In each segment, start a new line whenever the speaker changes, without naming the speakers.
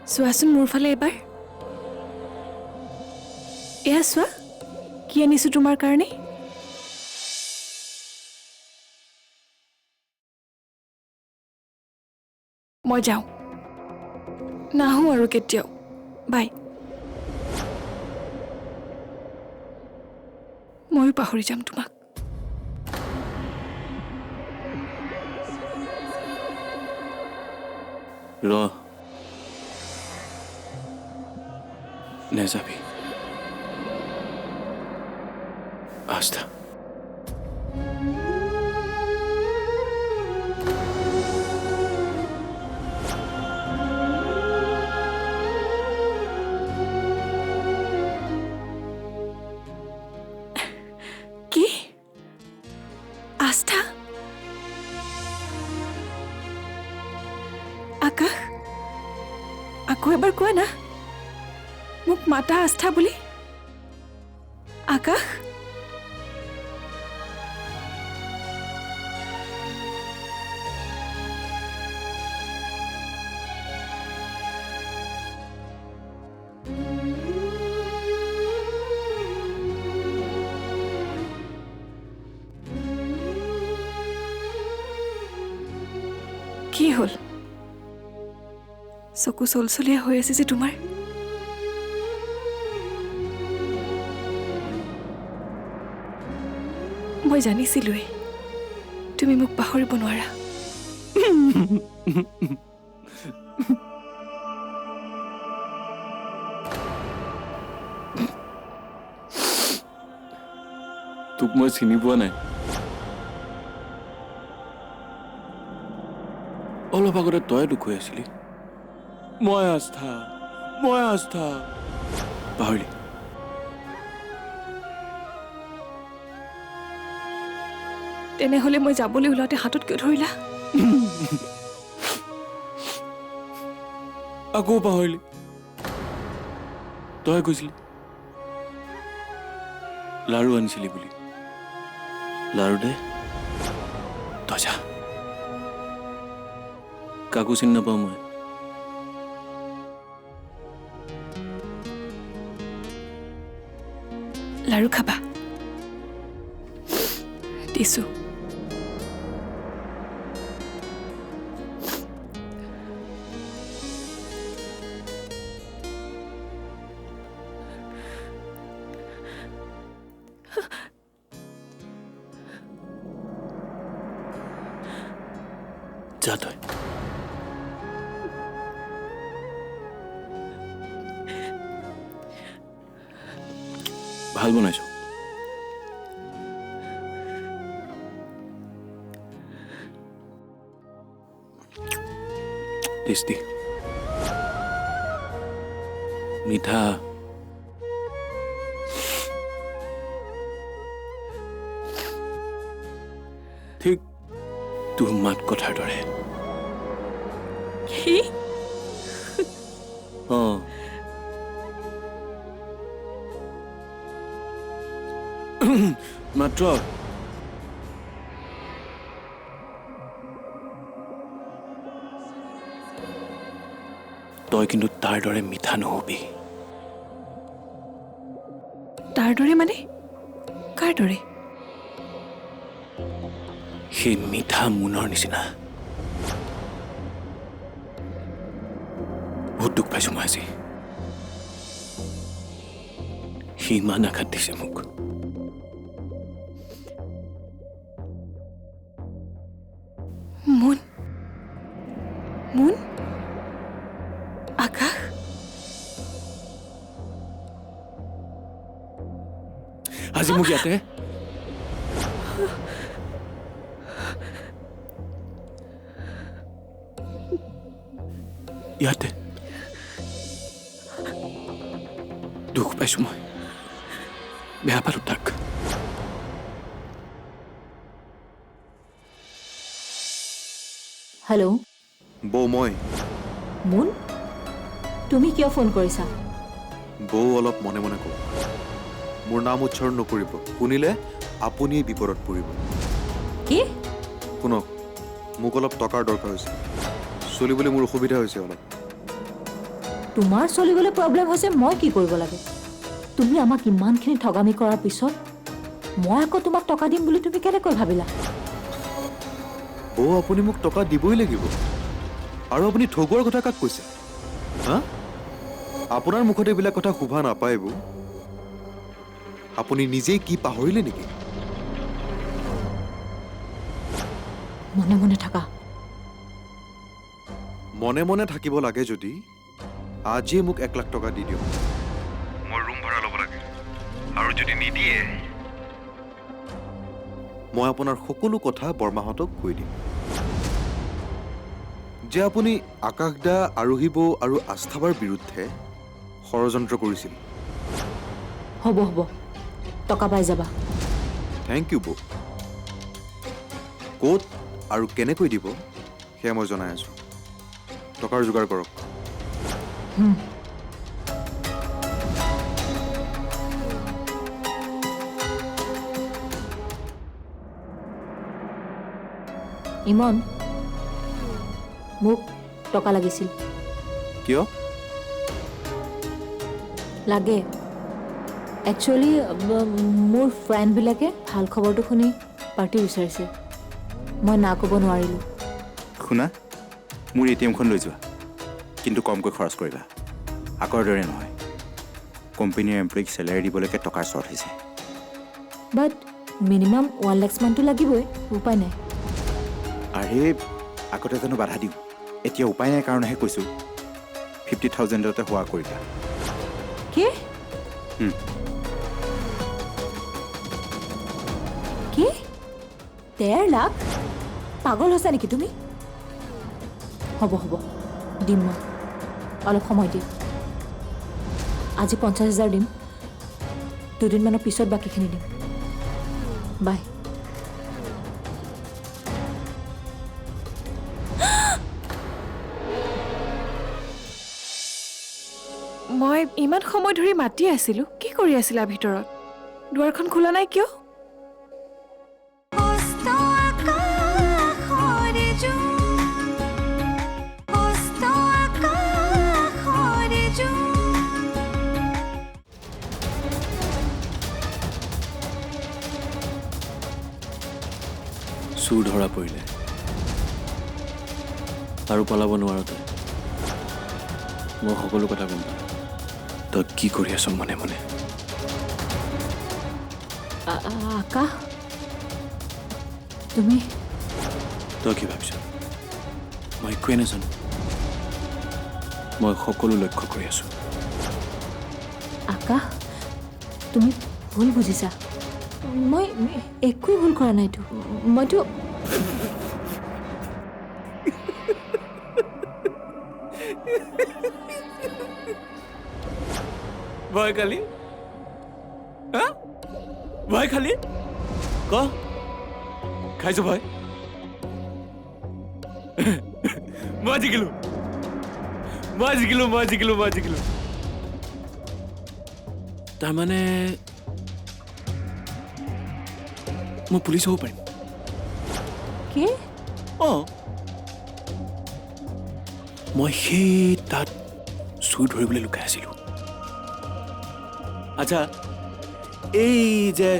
চোৱাচোন মোৰ ফালে এবাৰ এয়া চোৱা কি আনিছো তোমাৰ কাৰণে মই যাওঁ নাহো আৰু কেতিয়াও বাই ময়ো পাহৰি যাম তোমাক
ৰ নেযাবি আস্থা
কি আস্থা আকাশ আকৌ এবাৰ কোৱা না মোক মাতা আস্থা বুলি আকাশ কি হ'ল চকু চলচলীয়া হৈ আছে যে তোমাৰ মই জানিছিলোৱে তুমি মোক পাহৰিব নোৱাৰা
তোক মই চিনি পোৱা নাই অলপ আগতে তই দুখ হৈ আছিলি মই আস্থা পাহৰিলি
তেনেহ'লে মই যাবলৈ ওলাওঁতে হাতত কিয় ধৰিলা
আকৌ পাহৰিলি তই কৈছিলি লাৰু আনিছিলি বুলি লাৰু দে তই যা কাকো চিনি নাপাওঁ মই
লাৰু খাবা দিছো
যা তই ভাল বনাইছ টেষ্টি মিঠা ঠিক তোৰ মাত কথাৰ দৰে
কি
অঁ মাত্ৰ তই কিন্তু তাৰ দৰে মিঠা নহবি
তাৰ দৰে মানে কাৰ দৰে
সেই মিঠা মোনৰ নিচিনা বহুত দুখ পাইছো মই আজি সি ইমান আঘাত দিছে মোক
মুন মুন আকাশ
আজি মোক ইয়াতে ইয়াতে দুখ পাইছো মই বেয়া পালো তাক
হেল্ল'
বৌ মই
মুন তুমি কিয় ফোন কৰিছা
বৌ অলপ মনে মনে কওক মোৰ নাম উচ্চাৰণ নকৰিব শুনিলে আপুনি বিপদত পৰিব
কি
শুনক মোক অলপ টকাৰ দৰকাৰ হৈছে চলিবলৈ মোৰ অসুবিধা হৈছে অলপ
তোমাৰ চলিবলৈ প্ৰব্লেম হৈছে মই কি কৰিব লাগে তুমি আমাক ইমানখিনি ঠগামি কৰাৰ পিছত মই আকৌ তোমাক টকা দিম বুলি তুমি কেনেকৈ ভাবিলা
বৌ আপুনি মোক টকা দিবই লাগিব আৰু আপুনি ঠগোৱাৰ কথা কাক কৈছে হা আপোনাৰ মুখত এইবিলাক কথা শুভা নাপায় বৌ আপুনি নিজেই কি পাহৰিলে নেকি
মনে মনে থাকা
মনে মনে থাকিব লাগে যদি আজিয়ে মোক 1 লাখ টকা দি দিয়ক মই ৰুম ভাড়া ল'ব লাগে আৰু যদি নিদিয়ে মই আপোনাৰ সকলো কথা বৰমাহঁতক কৈ দিম যে আপুনি আকাশ দা আৰোহী বৌ আৰু আস্থাবাৰ বিৰুদ্ধে ষড়যন্ত্ৰ কৰিছিল
হ'ব হ'ব টকা পাই যাবা
থেংক ইউ বৌ ক'ত আৰু কেনেকৈ দিব সেয়া মই জনাই আছোঁ টকাৰ যোগাৰ কৰক
ইমন মোক টকা লাগিছিল
কিয়
লাগে একচুৱেলি মোৰ ফ্ৰেণ্ডবিলাকে ভাল খবৰটো শুনি পাৰ্টি বিচাৰিছে মই না ক'ব নোৱাৰিলোঁ
শুনা মোৰ এটিএমখন লৈ যোৱা কিন্তু কমকৈ খৰচ কৰিবা আগৰ দৰে নহয় কোম্পানীৰ এমপ্লয়ীক চেলাৰী দিবলৈকে টকাৰ শ্বৰ্ট হৈছে
বাট মিনিমাম 1 লাখ মানটো লাগিবই উপায় নাই
আৰে আগতে জানো বাধা দিওঁ এতিয়া উপায় নাই কাৰণেহে কৈছোঁ 50,000তে হোৱা কৰিবা
কি কি 1.5 লাখ পাগল হৈছা নেকি তুমি হ'ব হ'ব দিম মই অলপ সময় দিম আজি 50,000 দিম দুদিনমানৰ পিছত বাকীখিনি দিম বাই
মই ইমান সময় ধৰি মাতি আছিলোঁ কি কৰি আছিলা ভিতৰত দুৱাৰখন খোলা নাই কিয়
চুৰ ধৰা পৰিলে আৰু পলাব নোৱাৰ তই মই সকলো কথা গম পাওঁ তই কি কৰি আছ মনে মনে
আকাশ তুমি
তই কি ভাবিছ মই একোৱে নাজানো মই সকলো লক্ষ্য কৰি আছোঁ
আকাশ তুমি ভুল বুজিছা মই একোৱেই ভুল কৰা নাইতো মইতো
ভয় খালি ভয় খালি ক খাইছো ভয় মই জিকিলো তাৰমানে মই পুলিচ হ'ব পাৰিম
কি
অঁ মই সেই তাত চুৰ ধৰিবলৈ লুকাই আছিলোঁ আচ্ছা এই যে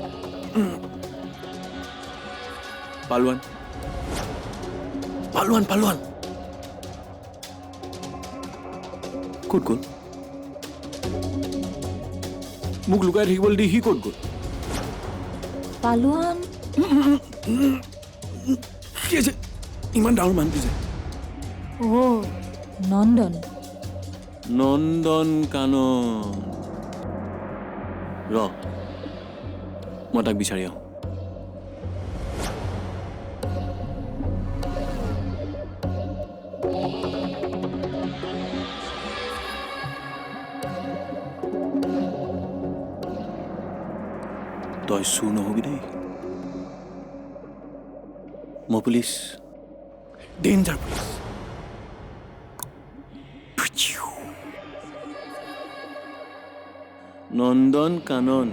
পালোৱান ক'ত গ'ল মোক লুকাই থাকিবলৈ দি সি ক'ত গ'ল
পালোৱান
কি আছে ইমান ডাঙৰ মানুহটো যে
নন্দন
নন্দন কানন ৰ মই তাক বিচাৰি আহোঁ তই চুৰ নহবি দেই মই police danger police Nandan Kanan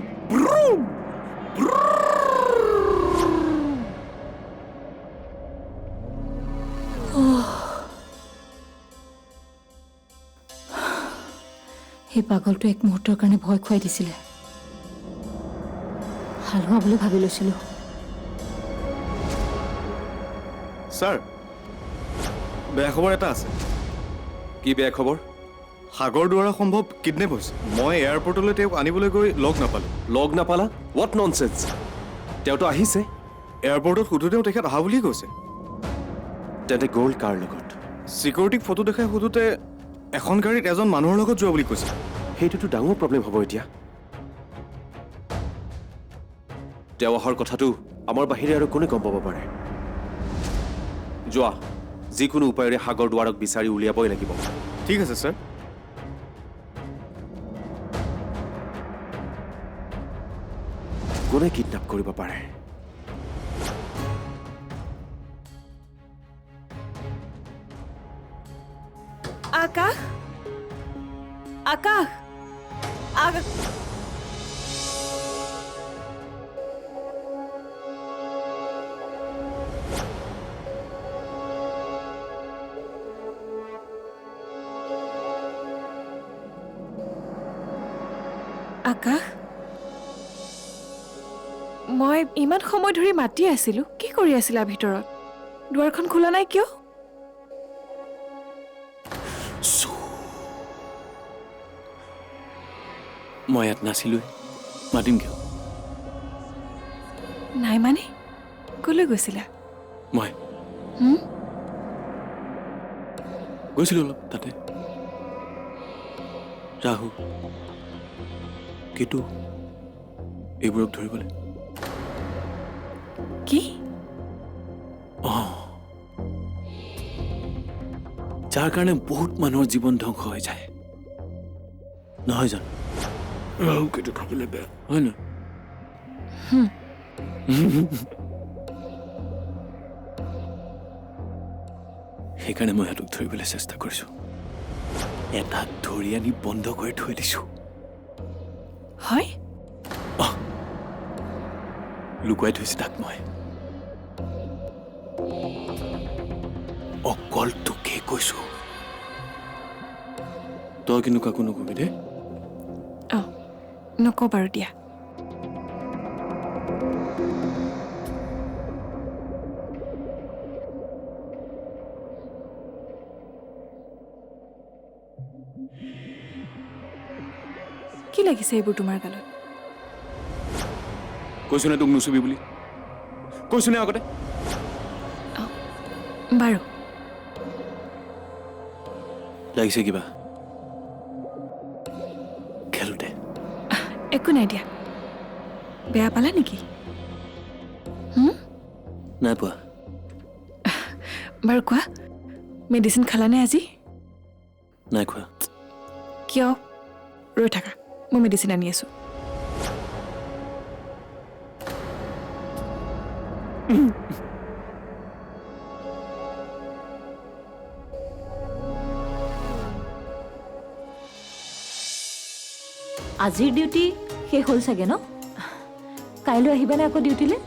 সেই পাগলটো এক মুহূৰ্তৰ কাৰণে ভয় খুৱাই দিছিলে হালোৱা বুলি ভাবি লৈছিলোঁ
ছাৰ বেয়া খবৰ এটা আছে
কি বেয়া খবৰ
সাগৰ দুৱাৰা সম্ভৱ কিডনেপ হৈছে মই এয়াৰপৰ্টলৈ তেওঁক আনিবলৈ গৈ লগ নাপালোঁ
লগ নাপালা হোৱাট ননচেন্স তেওঁতো আহিছে
এয়াৰপৰ্টত সোধোতেও তেখেত অহা বুলিয়ে কৈছে
তেন্তে গ'ল কাৰ লগত
ছিকিউৰিটিক ফটো দেখাই সোধোতে এখন গাড়ীত এজন মানুহৰ লগত যোৱা বুলি কৈছে
সেইটোতো ডাঙৰ প্ৰব্লেম হ'ব এতিয়া তেওঁ অহাৰ কথাটো আমাৰ বাহিৰে আৰু কোনে গম পাব পাৰে যোৱা যিকোনো উপায়েৰে সাগৰ দুৱাৰক বিচাৰি উলিয়াবই লাগিব
ঠিক আছে ছাৰ
কোনে কিডনেপ কৰিব পাৰে
আকাশ আকাশ আকাশ আকাশ মই ইমান সময় ধৰি মাতি আছিলোঁ কি কৰি আছিলা ভিতৰত দুৱাৰখন খোলা নাই কিয়
মই ইয়াত নাছিলোঁৱে মাতিম কিয়
নাই মানে ক'লৈ গৈছিলা
মই গৈছিলোঁ অলপ তাতে ৰাহু কিটু এইবোৰক ধৰিবলৈ
কি
যাৰ কাৰণে বহুত মানুহৰ জীৱন ধ্বংস হৈ যায় নহয় জানো ৰাহু কিটু থাকিলে বেয়া হয় না সেইকাৰণে মই সিহঁতক ধৰিবলৈ চেষ্টা কৰিছোঁ এটাক ধৰি আনি বন্ধ কৰি থৈ দিছোঁ
হয়
লুকুৱাই থৈছে তাক মই অকল তোকে কৈছো তই কিন্তু কাকো নকবি দেই
অঁ নকওঁ বাৰু দিয়া কি লাগিছে এইবোৰ তোমাৰ গালত
কৈছো নে তোক নুচুবি বুলি কৈছো নে আগতে
বাৰু
লাগিছে কিবা খেলোতে
একো নাই দিয়া বেয়া পালা নেকি
নাই পোৱা
বাৰু কোৱা মেডিচিন খালানে আজি
নাই খোৱা
কিয় ৰৈ থাকা মই মেডিচিন আনি আছোঁ
আজিৰ ডিউটি শেষ হ'ল চাগে ন কাইলৈ আহিবানে আকৌ ডিউটিলৈ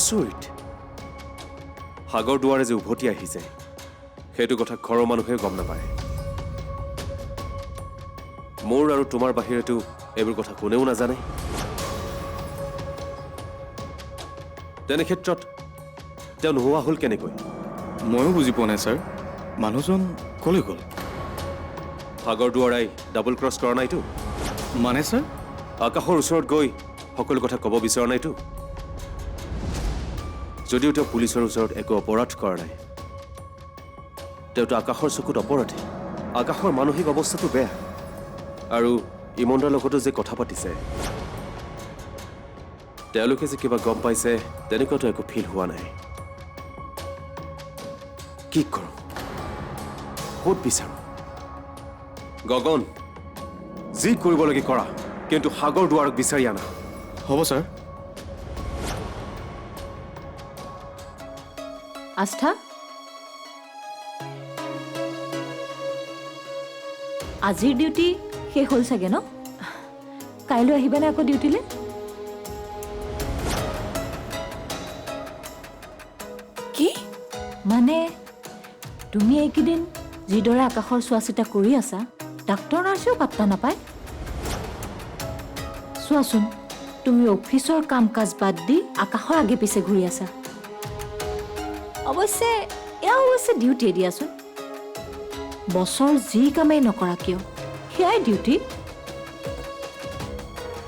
আচৰিত সাগৰ দুৱাৰে যে উভতি আহিছে সেইটো কথা ঘৰৰ মানুহে গম নাপায় মোৰ আৰু তোমাৰ বাহিৰেতো এইবোৰ কথা কোনেও নাজানে তেনে ক্ষেত্ৰত তেওঁ নোহোৱা হ'ল কেনেকৈ
ময়ো বুজি পোৱা নাই ছাৰ মানুহজন ক'লৈ গ'ল
সাগৰ দুৱাৰাই ডাবল ক্ৰছ কৰা নাইতো
মানে ছাৰ
আকাশৰ ওচৰত গৈ সকলো কথা ক'ব বিচৰা নাইতো যদিও তেওঁ পুলিচৰ ওচৰত একো অপৰাধ কৰা নাই তেওঁতো আকাশৰ চকুত অপৰাধী আকাশৰ মানসিক অৱস্থাটো বেয়া আৰু ইমনদাৰ লগতো যে কথা পাতিছে তেওঁলোকে যে কিবা গম পাইছে তেনেকুৱাতো একো ফিল হোৱা নাই কি কৰোঁ ক'ত বিচাৰোঁ গগন যি কৰিব লাগে কৰা কিন্তু সাগৰ দুৱাৰক বিচাৰি আনা
হ'ব ছাৰ
আস্থা আজিৰ ডিউটি শেষ হ'ল চাগে ন কাইলৈ আহিবানে আকৌ ডিউটিলৈ মানে তুমি এইকেইদিন যিদৰে আকাশৰ চোৱা চিতা কৰি আছা ডাক্তৰ নাৰ্ছেও পাত্তা নাপায়। চোৱাচোন তুমি অফিচৰ কাম কাজ বাদ দি আকাশৰ আগে পিছে ঘূৰি আছা। অৱশ্যে এয়া ডিউটিয়ে দিয়াচোন। বছৰ যি কামেই নকৰা কিয় সেয়াই ডিউটি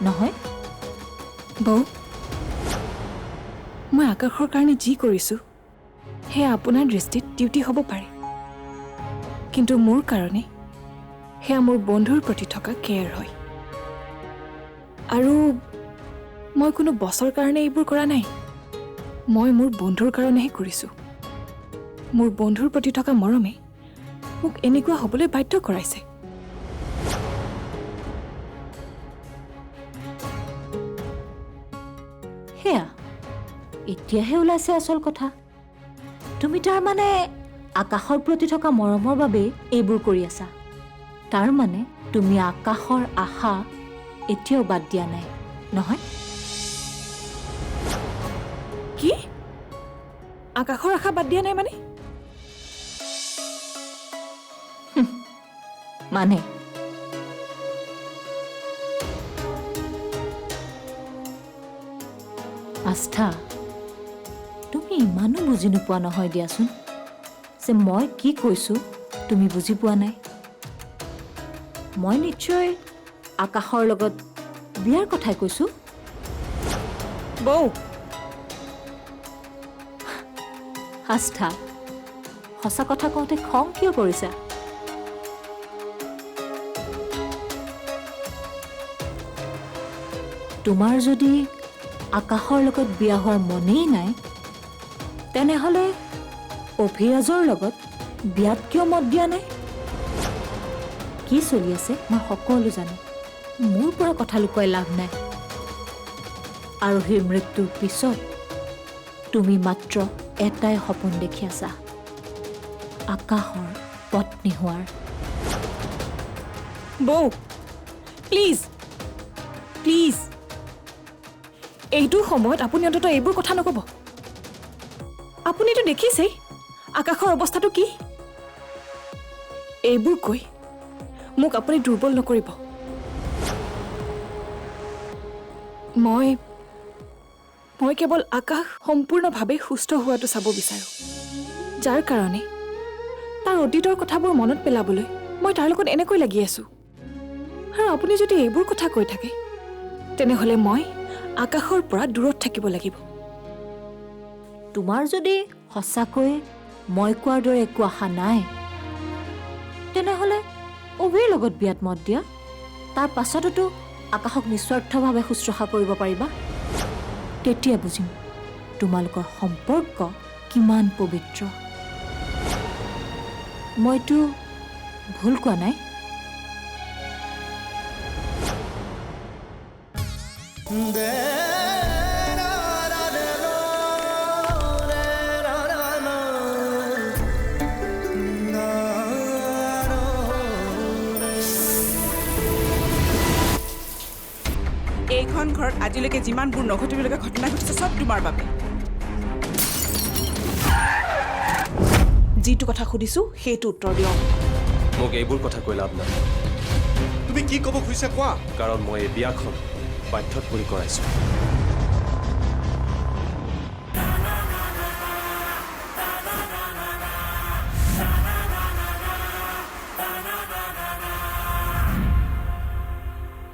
নহয়?
বৌ, মই আকাশৰ কাৰণে যি কৰিছোঁ সেয়া আপোনাৰ দৃষ্টিত ডিউটি হ'ব পাৰে, কিন্তু মোৰ কাৰণে সেয়া মোৰ বন্ধুৰ প্ৰতি থকা কেয়াৰ হয়। আৰু মই কোনো বছৰ কাৰণে এইবোৰ কৰা নাই, মই মোৰ বন্ধুৰ কাৰণেহে কৰিছোঁ। মোৰ বন্ধুৰ প্ৰতি থকা মৰমে মোক এনেকুৱা হ'বলৈ বাধ্য কৰাইছে।
সেয়া এতিয়াহে ওলাইছে আচল কথা। তুমি তাৰমানে আকাশৰ প্ৰতি থকা মৰমৰ বাবেই এইবোৰ কৰি আছা। তাৰমানে তুমি আকাশৰ আশা এতিয়াও বাদ দিয়া নাই, নহয়?
কি? আকাশৰ আশা বাদ দিয়া নাই মানে?
মানে আস্থা, তুমি ইমানো বুজি নোপোৱা নহয় দিয়াচোন যে মই কি কৈছোঁ তুমি বুজি পোৱা নাই। মই নিশ্চয় আকাশৰ লগত বিয়াৰ কথাই কৈছোঁ।
বৌ,
আস্থা, সঁচা কথা কওঁতে খং কিয় কৰিছা? তোমাৰ যদি আকাশৰ লগত বিয়া হোৱাৰ মনেই নাই তেনেহ'লে অভিৰাজৰ লগত বিয়াত কিয় মত দিয়া নাই? কি চলি আছে মই সকলো জানো। মোৰ পৰা কথা লুকুৱাই লাভ নাই। আৰু সেই মৃত্যুৰ পিছত তুমি মাত্ৰ এটাই সপোন দেখি আছা, আকাশৰ পত্নী হোৱাৰ।
বৌ, প্লিজ প্লিজ, এইটো সময়ত আপুনি অন্তত এইবোৰ কথা নক'ব। আপুনিতো দেখিছেই আকাশৰ অৱস্থাটো কি। এইবোৰ কৈ মোক আপুনি দুৰ্বল নকৰিব। মই কেৱল আকাশ সম্পূৰ্ণভাৱে সুস্থ হোৱাটো চাব বিচাৰোঁ, যাৰ কাৰণে তাৰ অতীতৰ কথাবোৰ মনত পেলাবলৈ মই তাৰ লগত এনেকৈ লাগি আছোঁ। আৰু আপুনি যদি এইবোৰ কথা কৈ থাকে তেনেহ'লে মই আকাশৰ পৰা দূৰত থাকিব লাগিব।
তোমাৰ যদি সঁচাকৈ মই কোৱাৰ দৰে একো আশা নাই তেনেহ'লে অভিৰ লগত বিয়াত মত দিয়া। তাৰ পাছততো আকাশক নিস্বাৰ্থভাৱে শুশ্ৰূষা কৰিব পাৰিবা। তেতিয়া বুজিম তোমালোকৰ সম্পৰ্ক কিমান পবিত্ৰ। মইতো ভুল কোৱা নাই?
এইখন ঘৰত আজিলৈকে যিমানবোৰ নঘটিবলগীয়া ঘটনা ঘটিছে চব তোমাৰ বাবে। যিটো কথা সুধিছো সেইটো উত্তৰ দিয়ক।
মোক এইবোৰ কথা কৈ লাভ নাই,
তুমি কি ক'ব খুজিছা কোৱা?
কাৰণ মই এই বিয়াখন বাধ্যত পৰি কৰাইছোঁ।